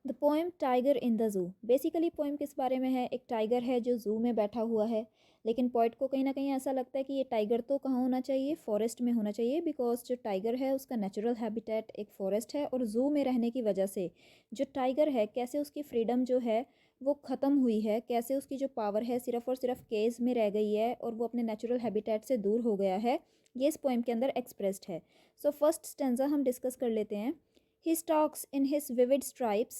The poem tiger in the zoo. Basically poem किस बारे में है? एक टाइगर है जो ज़ू में बैठा हुआ है, लेकिन पोएट को कहीं न कहीं ऐसा लगता है कि ये टाइगर तो कहाँ होना चाहिए? फ़ॉरेस्ट में होना चाहिए, बिकॉज़ जो टाइगर है उसका नेचुरल हैबिटेट एक फ़ॉरेस्ट है और ज़ू में रहने की वजह से जो टाइगर है कैसे उसकी फ्रीडम जो है वो ख़त्म हुई है, कैसे उसकी जो पावर है सिर्फ़ और सिर्फ़ केज में रह गई है और वो अपने नेचुरल हैबिटेट से दूर हो गया है, ये इस पोएम के अंदर एक्सप्रेस्ड है। सो फर्स्ट स्टैन्ज़ा हम डिस्कस कर लेते हैं। He stalks in his vivid stripes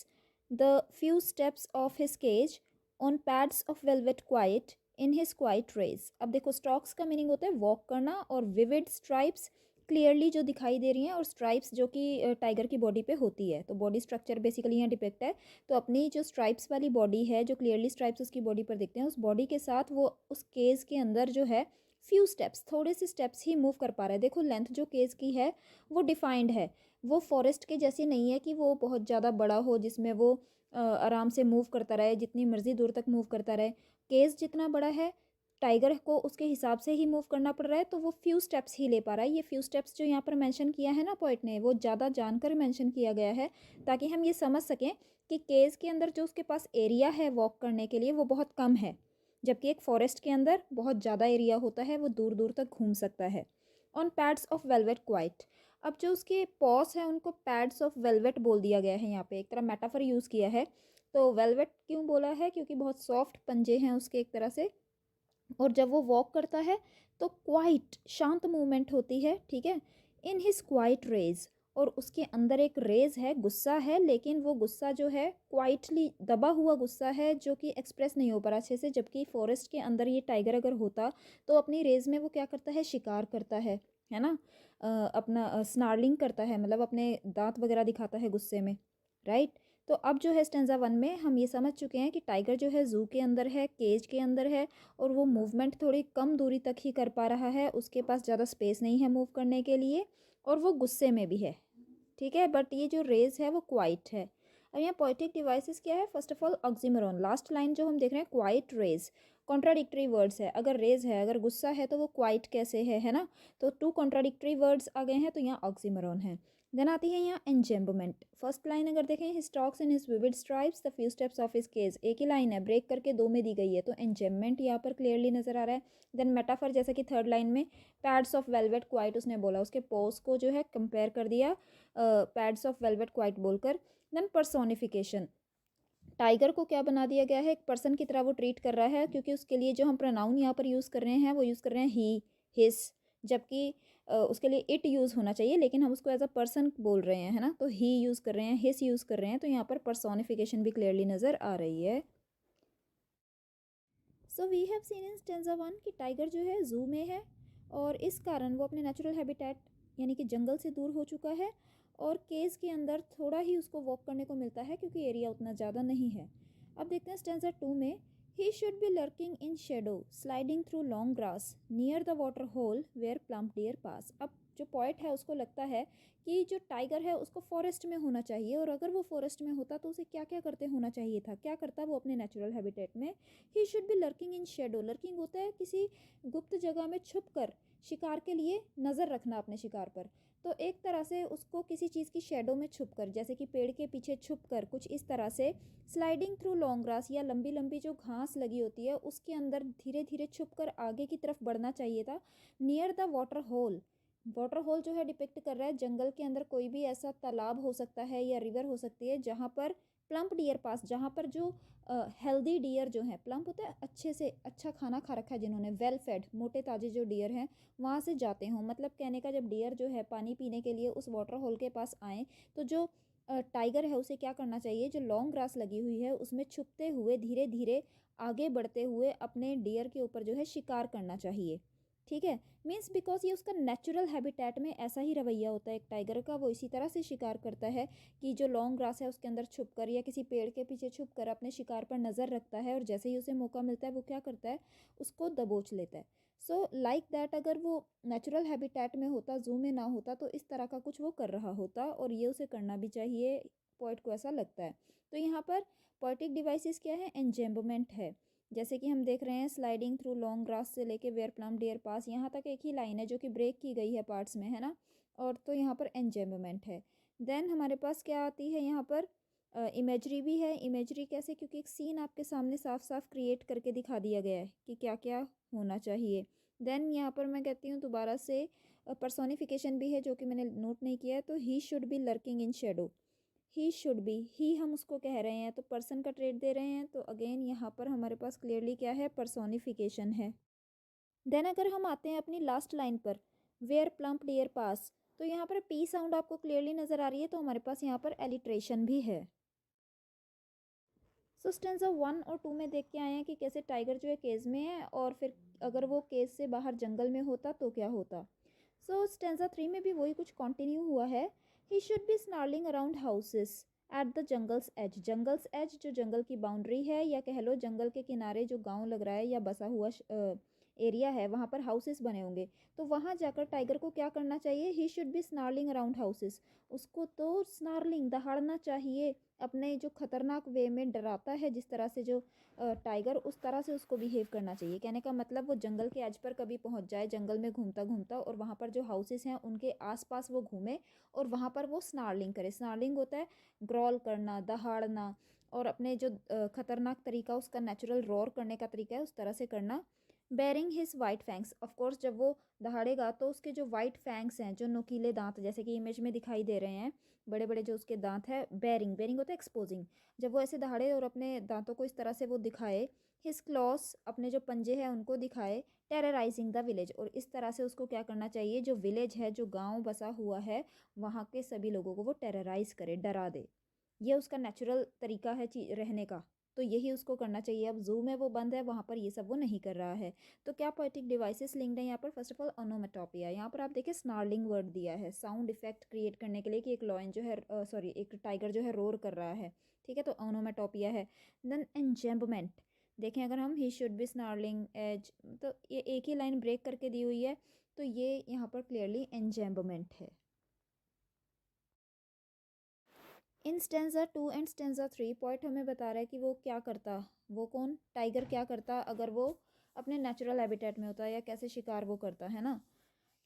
the few steps of his cage on pads of velvet quiet in his quiet race। अब देखो स्टॉक्स का मीनिंग होता है वॉक करना और विविड स्ट्राइप्स क्लियरली जो दिखाई दे रही हैं और स्ट्राइप्स जो कि टाइगर की बॉडी पे होती है, तो बॉडी स्ट्रक्चर बेसिकली यहाँ डिपेक्ट है। तो अपनी जो स्ट्राइप्स वाली बॉडी है जो क्लियरली स्ट्राइप्स उसकी बॉडी पर दिखते हैं उस बॉडी के साथ वो उस केज के अंदर जो है फ्यू स्टेप्स थोड़े से स्टेप्स ही मूव कर पा रहा है। देखो लेंथ जो केज की है वो डिफाइंड है, वो फॉरेस्ट के जैसी नहीं है कि वो बहुत ज़्यादा बड़ा हो जिसमें वो आराम से मूव करता रहे, जितनी मर्जी दूर तक मूव करता रहे। केस जितना बड़ा है टाइगर को उसके हिसाब से ही मूव करना पड़ रहा है, तो वो फ्यू स्टेप्स ही ले पा रहा है। ये फ्यू स्टेप्स जो यहाँ पर मेंशन किया है ना पोइट ने, वो ज़्यादा जानकर मेंशन किया गया है ताकि हम ये समझ सकें कि केस के अंदर जो उसके पास एरिया है वॉक करने के लिए वो बहुत कम है, जबकि एक फॉरेस्ट के अंदर बहुत ज़्यादा एरिया होता है, वो दूर दूर तक घूम सकता है। On pads of velvet quite. अब जो उसके पॉस हैं उनको पैड्स ऑफ वेलवेट बोल दिया गया है, यहाँ पे एक तरह मेटाफर यूज़ किया है। तो वेलवेट क्यों बोला है? क्योंकि बहुत सॉफ्ट पंजे हैं उसके एक तरह से, और जब वो वॉक करता है तो क्वाइट शांत मूवमेंट होती है, ठीक है। इन हिज क्वाइट रेज, और उसके अंदर एक रेज है, गुस्सा है, लेकिन वो गुस्सा जो है क्वाइटली दबा हुआ गुस्सा है जो कि एक्सप्रेस नहीं हो पा रहा अच्छे से। जबकि फॉरेस्ट के अंदर ये टाइगर अगर होता तो अपनी रेज में वो क्या करता है? शिकार करता है ना। अपना स्नार्लिंग करता है, मतलब अपने दांत वगैरह दिखाता है गुस्से में, राइट। तो अब जो है स्टेंजा वन में हम ये समझ चुके हैं कि टाइगर जो है जू के अंदर है, केज के अंदर है, और वो मूवमेंट थोड़ी कम दूरी तक ही कर पा रहा है, उसके पास ज़्यादा स्पेस नहीं है मूव करने के लिए, और वो गुस्से में भी है, ठीक है। बट ये जो रेज है वो क्वाइट है। अब यहाँ पोएटिक डिवाइसेस क्या है? First of all oxymoron, last line जो हम देख रहे हैं क्वाइट रेज, कॉन्ट्राडिक्टरी वर्ड्स है। अगर रेज है, अगर गुस्सा है, तो वो क्वाइट कैसे है ना। तो टू कॉन्ट्राडिक्टरी वर्ड्स आ गए हैं, तो यहाँ ऑक्सीमोरॉन है। देन आती है यहाँ एंजेम्बमेंट। फर्स्ट लाइन अगर देखें, his talks in his vivid stripes the few steps of his cage, एक ही लाइन है, ब्रेक करके दो में दी गई है, तो एंजेम्बमेंट यहाँ पर क्लियरली नजर आ रहा है। देन मेटाफर, जैसे कि थर्ड लाइन में पैड्स ऑफ वेलवेट क्वाइट उसने बोला, उसके पोज को जो है कंपेयर कर दिया पैड्स ऑफ वेलवेट क्वाइट बोलकर। देन पर्सोनिफिकेशन, टाइगर को क्या बना दिया गया है? एक पर्सन की तरह वो ट्रीट कर रहा है, क्योंकि उसके लिए जो हम प्रोनाउन यहाँ पर यूज़ कर रहे हैं वो यूज़ कर रहे हैं ही, हिस, जबकि उसके लिए इट यूज़ होना चाहिए, लेकिन हम उसको एज अ पर्सन बोल रहे हैं, है ना। तो ही यूज़ कर रहे हैं, हिस यूज़ कर रहे हैं, तो यहाँ पर पर्सोनिफिकेशन भी क्लियरली नज़र आ रही है। So we have seen in stanza one कि टाइगर जो है जू में है, और इस कारण वो अपने नेचुरल हैबिटेट यानी कि जंगल से दूर हो चुका है, और केज के अंदर थोड़ा ही उसको वॉक करने को मिलता है क्योंकि एरिया उतना ज़्यादा नहीं है। अब देखते हैं स्टेंजा टू में। He should be lurking in shadow sliding through long grass near the water hole where plump deer pass. अब जो पॉइंट है उसको लगता है कि जो टाइगर है उसको फॉरेस्ट में होना चाहिए, और अगर वो फॉरेस्ट में होता तो उसे क्या क्या करते होना चाहिए था? क्या करता वो अपने नेचुरल हैबिटेट में? He should be lurking in shadow. Lurking होता है किसी गुप्त जगह में छुप कर शिकार के लिए नज़र रखना अपने शिकार पर। तो एक तरह से उसको किसी चीज़ की शेडो में छुप कर, जैसे कि पेड़ के पीछे छुप कर, कुछ इस तरह से स्लाइडिंग थ्रू लॉन्ग ग्रास, या लंबी लंबी जो घास लगी होती है उसके अंदर धीरे धीरे छुप कर आगे की तरफ बढ़ना चाहिए था। Near the water hole, water hole जो है डिपिक्ट कर रहा है जंगल के अंदर कोई भी ऐसा तालाब हो सकता है या रिवर हो सकती है जहाँ पर प्लम्प डियर पास, जहाँ पर जो हेल्दी डियर जो हैं, प्लम्प होता है अच्छे से अच्छा खाना खा रखा है जिन्होंने, वेल फेड मोटे ताजे जो डियर हैं वहाँ से जाते हों। मतलब कहने का, जब डियर जो है पानी पीने के लिए उस वाटर होल के पास आएँ, तो जो टाइगर है उसे क्या करना चाहिए? जो लॉन्ग ग्रास लगी हुई है उसमें छुपते हुए धीरे धीरे आगे बढ़ते हुए अपने डियर के ऊपर जो है शिकार करना चाहिए, ठीक है। मीन्स बिकॉज ये उसका नेचुरल हैबिटेट में ऐसा ही रवैया होता है एक टाइगर का, वो इसी तरह से शिकार करता है कि जो लॉन्ग ग्रास है उसके अंदर छुप कर या किसी पेड़ के पीछे छुप कर अपने शिकार पर नज़र रखता है, और जैसे ही उसे मौका मिलता है वो क्या करता है? उसको दबोच लेता है। सो लाइक दैट, अगर वो नेचुरल हैबिटेट में होता, जू में ना होता, तो इस तरह का कुछ वो कर रहा होता, और ये उसे करना भी चाहिए, पोइट को ऐसा लगता है। तो यहाँ पर पोइटिक डिवाइसेस क्या है? एंजेम्बमेंट है। जैसे कि हम देख रहे हैं स्लाइडिंग थ्रू लॉन्ग ग्रास से लेके वेयर प्लम डियर पास, यहाँ तक एक ही लाइन है जो कि ब्रेक की गई है पार्ट्स में, है ना। और तो यहाँ पर एंजेम्बमेंट है। देन हमारे पास क्या आती है यहाँ पर? इमेजरी भी है। इमेजरी कैसे? क्योंकि एक सीन आपके सामने साफ साफ क्रिएट करके दिखा दिया गया है कि क्या क्या होना चाहिए। देन यहाँ पर मैं कहती हूँ दोबारा से पर्सोनिफिकेशन भी है जो कि मैंने नोट नहीं किया है। तो he should be lurking in shadow. He should be, ही हम उसको कह रहे हैं तो पर्सन का ट्रेट दे रहे हैं। तो अगेन यहाँ पर हमारे पास क्लियरली क्या है? पर्सोनिफिकेशन है। देन अगर हम आते हैं अपनी लास्ट लाइन पर, वेयर प्लम्प डियर पास, तो यहाँ पर पी साउंड आपको क्लियरली नज़र आ रही है तो हमारे पास यहाँ पर एलिट्रेशन भी है। सो स्टेंजा 1 और 2 में देख के आए हैं कि कैसे टाइगर जो है केज में है और फिर अगर वो केज से बाहर जंगल में होता तो क्या होता। सो स्टेंजा 3 में भी वही कुछ कंटिन्यू हुआ है। He should be snarling around houses at the jungle's edge. Jungle's edge जो जंगल की बाउंड्री है या कह लो जंगल के किनारे जो गांव लग रहा है या बसा हुआ एरिया है वहाँ पर हाउसेस बने होंगे। तो वहाँ जाकर टाइगर को क्या करना चाहिए? ही should be snarling around houses. उसको तो स्नार्लिंग दहाड़ना चाहिए, अपने जो खतरनाक वे में डराता है जिस तरह से जो टाइगर, उस तरह से उसको बिहेव करना चाहिए। कहने का मतलब वो जंगल के एज पर कभी पहुंच जाए, जंगल में घूमता घूमता, और वहाँ पर जो हाउसेस हैं उनके आसपास वो घूमे और वहाँ पर वो स्नार्लिंग करे। स्नार्लिंग होता है ग्रॉल करना, दहाड़ना, और अपने जो खतरनाक तरीका उसका नेचुरल रोर करने का तरीका है उस तरह से करना। Baring his white fangs, of course जब वो दहाड़ेगा तो उसके जो वाइट फैंक्स हैं, जो नुकीले दांत जैसे कि इमेज में दिखाई दे रहे हैं, बड़े बड़े जो उसके दांत है, बेरिंग, बेरिंग होता है एक्सपोजिंग। जब वो ऐसे दहाड़े और अपने दांतों को इस तरह से वो दिखाए, हिज क्लॉस अपने जो पंजे हैं उनको दिखाए, टेरराइजिंग द विलेज, और इस तरह से उसको क्या करना चाहिए? जो विलेज है, जो गांव बसा हुआ है, वहाँ के सभी लोगों को वो टेरराइज करे, डरा दे। ये उसका नेचुरल तरीका है रहने का, तो यही उसको करना चाहिए। अब जू में वो बंद है, वहाँ पर ये सब वो नहीं कर रहा है। तो क्या पोएटिक डिवाइसेस लिंक्ड है यहाँ पर? फर्स्ट ऑफ ऑल ओनोमेटोपिया, यहाँ पर आप देखिए स्नार्लिंग वर्ड दिया है साउंड इफेक्ट क्रिएट करने के लिए कि एक लॉयन जो है, सॉरी एक टाइगर जो है रोर कर रहा है, ठीक है, तो ओनोमेटोपिया है। देन एंजेम्बमेंट, देखें अगर हम he should be snarling edge, तो ये एक ही लाइन ब्रेक करके दी हुई है, तो ये यहाँ पर क्लियरली एंजेम्बमेंट है। इन स्टेंजा 2 एंड स्टेंजा 3 पॉइंट हमें बता रहा है कि वो क्या करता, वो कौन? टाइगर क्या करता अगर वो अपने नेचुरल हैबिटेट में होता, या कैसे शिकार वो करता है ना।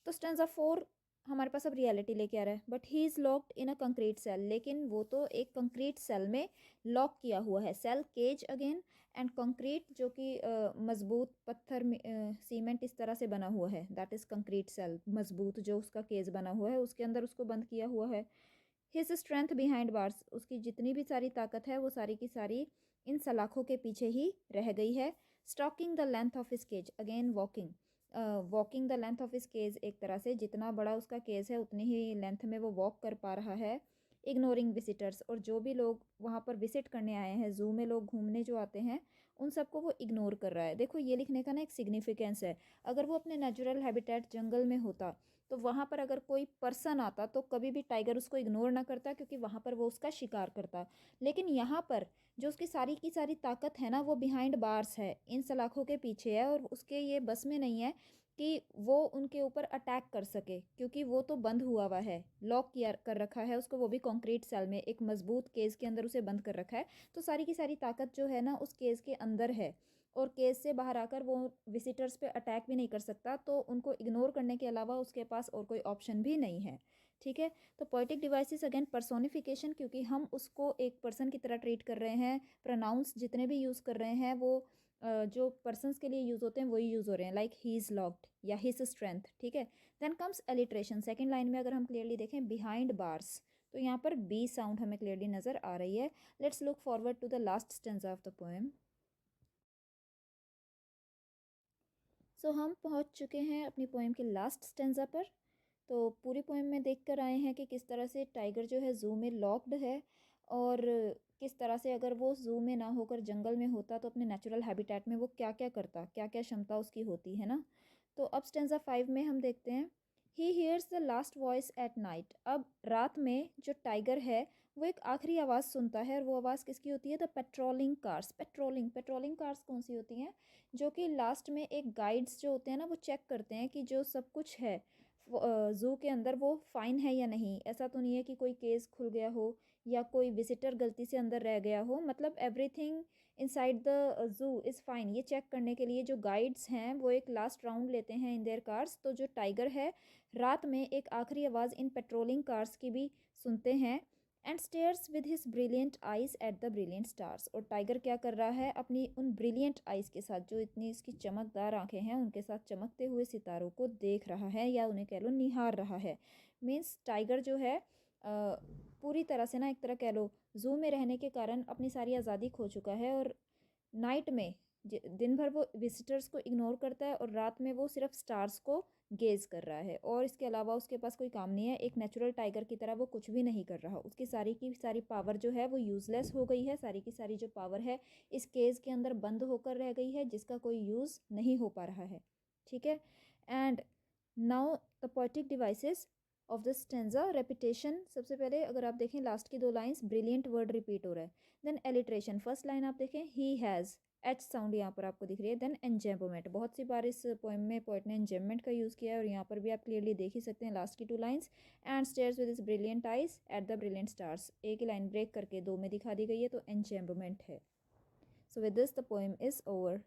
तो स्टेंजा 4 हमारे पास अब रियलिटी लेके आ रहा है। But he is locked in a concrete cell, लेकिन वो तो एक कंक्रीट सेल में लॉक किया हुआ है। Cell, cage again, and concrete जो कि मजबूत पत्थर में सीमेंट इस तरह से बना हुआ है, दैट इज़ कंक्रीट सेल। मजबूत जो उसका केज बना हुआ है उसके अंदर उसको बंद किया हुआ है। हिज स्ट्रेंथ बिहाइंड बार्स, उसकी जितनी भी सारी ताकत है वो सारी की सारी इन सलाखों के पीछे ही रह गई है। Stalking the length of his cage, again walking, walking the length of his cage, एक तरह से जितना बड़ा उसका केज है उतनी ही लेंथ में वो वॉक कर पा रहा है। इग्नोरिंग विजिटर्स, और जो भी लोग वहाँ पर विजिट करने आए हैं, जू में लोग घूमने जो आते हैं उन सबको वो इग्नोर कर रहा है। देखो ये लिखने का ना एक सिग्निफिकेंस है। अगर वो अपने नेचुरल हैबिटेट जंगल में होता तो वहाँ पर अगर कोई पर्सन आता तो कभी भी टाइगर उसको इग्नोर ना करता, क्योंकि वहाँ पर वो उसका शिकार करता। लेकिन यहाँ पर जो उसकी सारी की सारी ताकत है ना, वो बिहाइंड बार्स है, इन सलाखों के पीछे है, और उसके ये बस में नहीं है कि वो उनके ऊपर अटैक कर सके, क्योंकि वो तो बंद हुआ है, लॉक किया कर रखा है उसको, वो भी कंक्रीट सेल में, एक मजबूत केज के अंदर उसे बंद कर रखा है। तो सारी की सारी ताकत जो है ना उस केज के अंदर है, और केस से बाहर आकर वो विजिटर्स पे अटैक भी नहीं कर सकता, तो उनको इग्नोर करने के अलावा उसके पास और कोई ऑप्शन भी नहीं है। ठीक है, तो पोएटिक डिवाइसेस अगेन पर्सोनिफिकेशन, क्योंकि हम उसको एक पर्सन की तरह ट्रीट कर रहे हैं। प्रोनाउंस जितने भी यूज़ कर रहे हैं वो जो पर्सनस के लिए यूज़ होते हैं वही यूज़ हो रहे हैं, लाइक ही इज़ लॉक्ड या हिज स्ट्रेंथ। ठीक है, then comes alliteration, second line में अगर हम क्लियरली देखें बिहाइंड बार्स, तो यहाँ पर बी साउंड हमें क्लियरली नज़र आ रही है। Let's look forward to the last stanza of the poem. So हम पहुंच चुके हैं अपनी पोएम के लास्ट स्टेंजा पर। तो पूरी पोएम में देख कर आए हैं कि किस तरह से टाइगर जो है ज़ू में लॉक्ड है, और किस तरह से अगर वो ज़ू में ना होकर जंगल में होता तो अपने नेचुरल हैबिटेट में वो क्या क्या करता, क्या क्या क्षमता उसकी होती है ना। तो अब स्टेंजा 5 में हम देखते हैं, he hears the last voice at night. अब रात में जो टाइगर है वो एक आखिरी आवाज़ सुनता है, और वो आवाज़ किसकी होती है? The patrolling cars. Patrolling, patrolling cars कौन सी होती हैं? जो कि लास्ट में एक गाइड्स जो होते हैं ना वो चेक करते हैं कि जो सब कुछ है ज़ू के अंदर वो फ़ाइन है या नहीं। ऐसा तो नहीं है कि कोई केस खुल गया हो या कोई विजिटर गलती से अंदर रह गया हो, मतलब everything inside the zoo is fine. ये चेक करने के लिए जो गाइड्स हैं वो एक लास्ट राउंड लेते हैं इन देयर कार्स। तो जो टाइगर है रात में एक आखिरी आवाज़ इन पेट्रोलिंग कार्स की भी सुनते हैं, and stairs with his brilliant eyes at the brilliant stars. और टाइगर क्या कर रहा है, अपनी उन ब्रिलियंट आइज के साथ, जो इतनी इसकी चमकदार आंखें हैं, उनके साथ चमकते हुए सितारों को देख रहा है, या उन्हें कह लो निहार रहा है। मीन्स टाइगर जो है पूरी तरह से ना, एक तरह कह लो, जू में रहने के कारण अपनी सारी आज़ादी खो चुका है, और नाइट में दिन भर वो विजिटर्स को इग्नोर करता है, और रात में वो सिर्फ स्टार्स को गेज कर रहा है, और इसके अलावा उसके पास कोई काम नहीं है। एक नेचुरल टाइगर की तरह वो कुछ भी नहीं कर रहा। उसकी सारी की सारी पावर जो है वो यूज़लेस हो गई है। सारी की सारी जो पावर है इस केज के अंदर बंद होकर रह गई है, जिसका कोई यूज़ नहीं हो पा रहा है। ठीक है। And now the poetic devices of the stanza. Repetition, सबसे पहले अगर आप देखें लास्ट की दो लाइन्स, ब्रिलियंट वर्ड रिपीट हो रहा है। देन एलिट्रेशन, फर्स्ट लाइन आप देखें, ही हैज़, एच साउंड यहाँ पर आपको दिख रही है। देन एंजेम्बमेंट, बहुत सी बार इस पोएम में पोएट ने एंजेम्बमेंट का यूज़ किया है, और यहाँ पर भी आप क्लियरली देख ही सकते हैं लास्ट की two lines. And stairs with is brilliant eyes at the brilliant stars, एक ही लाइन ब्रेक करके दो में दिखा दी गई है, तो एंजेम्बमेंट है। So with this the poem is over.